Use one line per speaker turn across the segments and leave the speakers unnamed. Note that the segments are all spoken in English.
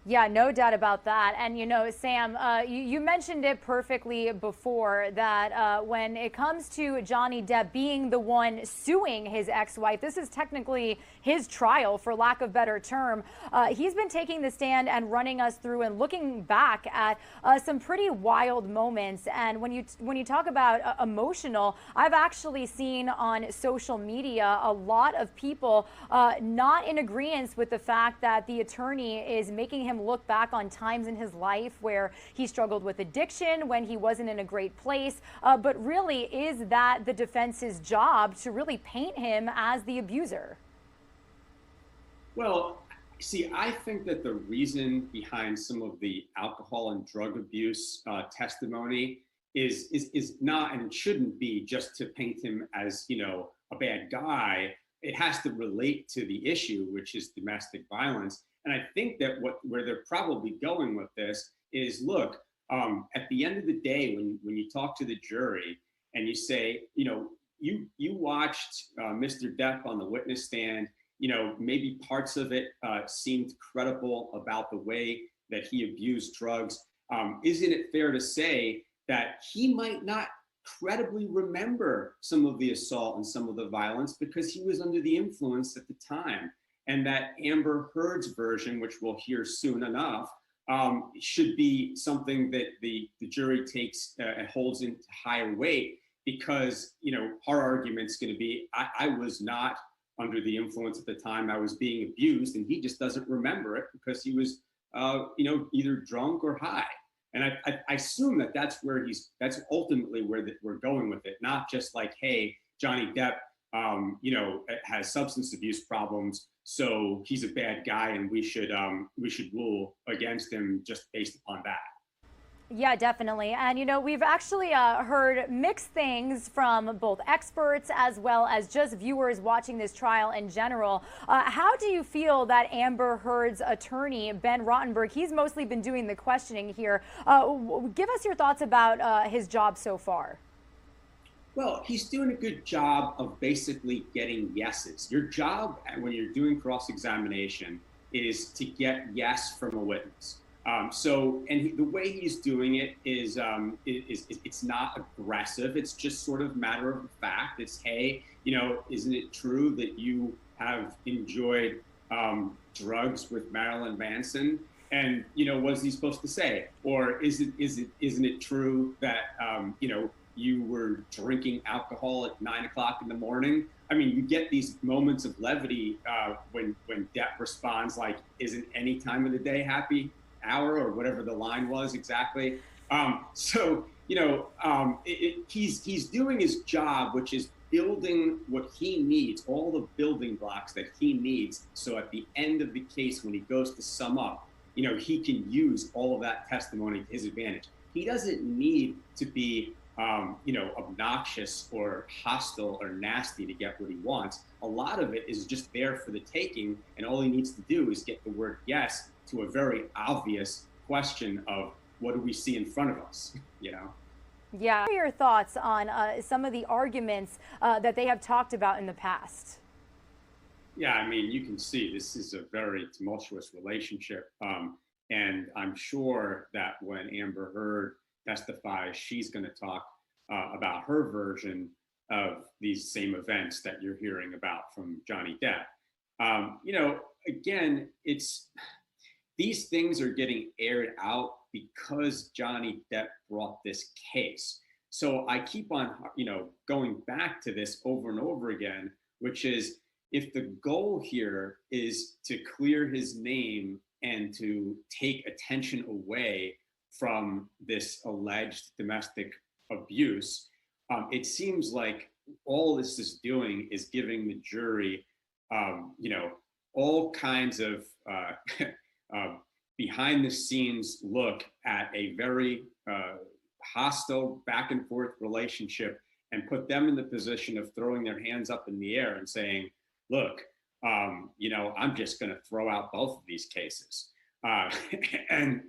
Yeah, no doubt about that. And, Sam, you mentioned it perfectly before that when it comes to Johnny Depp being the one suing his ex wife, this is technically his trial, for lack of better term. He's been taking the stand and running us through and looking back at some pretty wild moments. And when you talk about emotional, I've actually seen on social media a lot of people not in agreement with the fact that the attorney is making him look back on times in his life where he struggled with addiction, when he wasn't in a great place. But really, is that the defense's job to really paint him as the abuser?
Well, see, I think that the reason behind some of the alcohol and drug abuse testimony is not, and it shouldn't be, just to paint him as a bad guy. It has to relate to the issue, which is domestic violence. And I think that where they're probably going with this is, look, at the end of the day, when you talk to the jury and you say, you watched Mr. Depp on the witness stand, maybe parts of it seemed credible about the way that he abused drugs. Isn't it fair to say that he might not credibly remember some of the assault and some of the violence because he was under the influence at the time? And that Amber Heard's version, which we'll hear soon enough, should be something that the jury takes and holds into higher weight, because her argument's going to be, I was not under the influence at the time I was being abused, and he just doesn't remember it because he was either drunk or high. And I assume that that's ultimately where we're going with it, not just like, hey, Johnny Depp has substance abuse problems, so he's a bad guy and we should rule against him just based upon that.
Yeah, definitely. And, we've actually heard mixed things from both experts as well as just viewers watching this trial in general. How do you feel that Amber Heard's attorney, Ben Rottenberg, he's mostly been doing the questioning here. Give us your thoughts about his job so far.
Well, he's doing a good job of basically getting yeses. Your job when you're doing cross-examination is to get yes from a witness. The way he's doing it is it's not aggressive. It's just sort of matter of fact. It's, hey, isn't it true that you have enjoyed drugs with Marilyn Manson? And what is he supposed to say? Or isn't it true that you were drinking alcohol at 9 o'clock in the morning? I mean, you get these moments of levity when Depp responds like, "Isn't any time of the day happy hour?" or whatever the line was exactly. He's doing his job, which is building what he needs, all the building blocks that he needs. So at the end of the case, when he goes to sum up, he can use all of that testimony to his advantage. He doesn't need to be obnoxious or hostile or nasty to get what he wants. A lot of it is just there for the taking, and all he needs to do is get the word yes to a very obvious question of, what do we see in front of us?
Yeah. What are your thoughts on some of the arguments that they have talked about in the past?
Yeah, I mean, you can see this is a very tumultuous relationship. And I'm sure that when Amber Heard testifies, she's going to talk about her version of these same events that you're hearing about from Johnny Depp. Again, these things are getting aired out because Johnny Depp brought this case. So I keep on, going back to this over and over again, which is, if the goal here is to clear his name and to take attention away from this alleged domestic abuse, it seems like all this is doing is giving the jury, all kinds of behind the scenes look at a very hostile back and forth relationship, and put them in the position of throwing their hands up in the air and saying, look, I'm just going to throw out both of these cases. And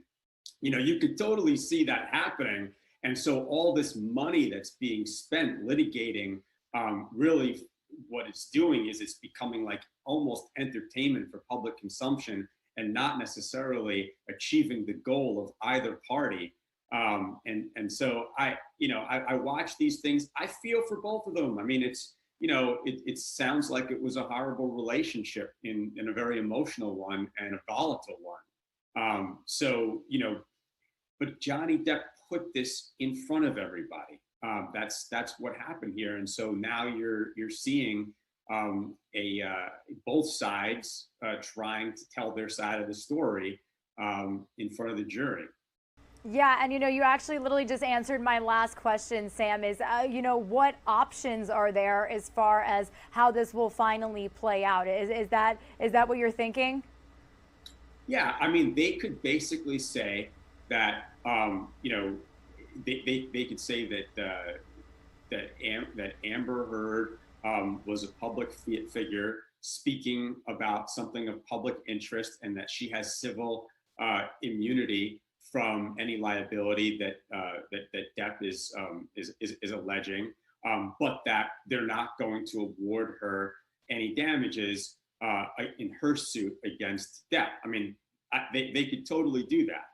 you could totally see that happening. And so all this money that's being spent litigating, really what it's doing is it's becoming like almost entertainment for public consumption. and not necessarily achieving the goal of either party. And so I watch these things. I feel for both of them. I mean, it sounds like it was a horrible relationship in a very emotional one and a volatile one. But Johnny Depp put this in front of everybody. That's what happened here. And so now you're seeing both sides trying to tell their side of the story in front of the jury.
Yeah, and you actually literally just answered my last question, Sam, is, what options are there as far as how this will finally play out? Is that what you're thinking?
Yeah, I mean, they could basically say that, they could say that Amber Heard was a public figure speaking about something of public interest, and that she has civil immunity from any liability that Depp is alleging, but that they're not going to award her any damages in her suit against Depp. I mean, they could totally do that.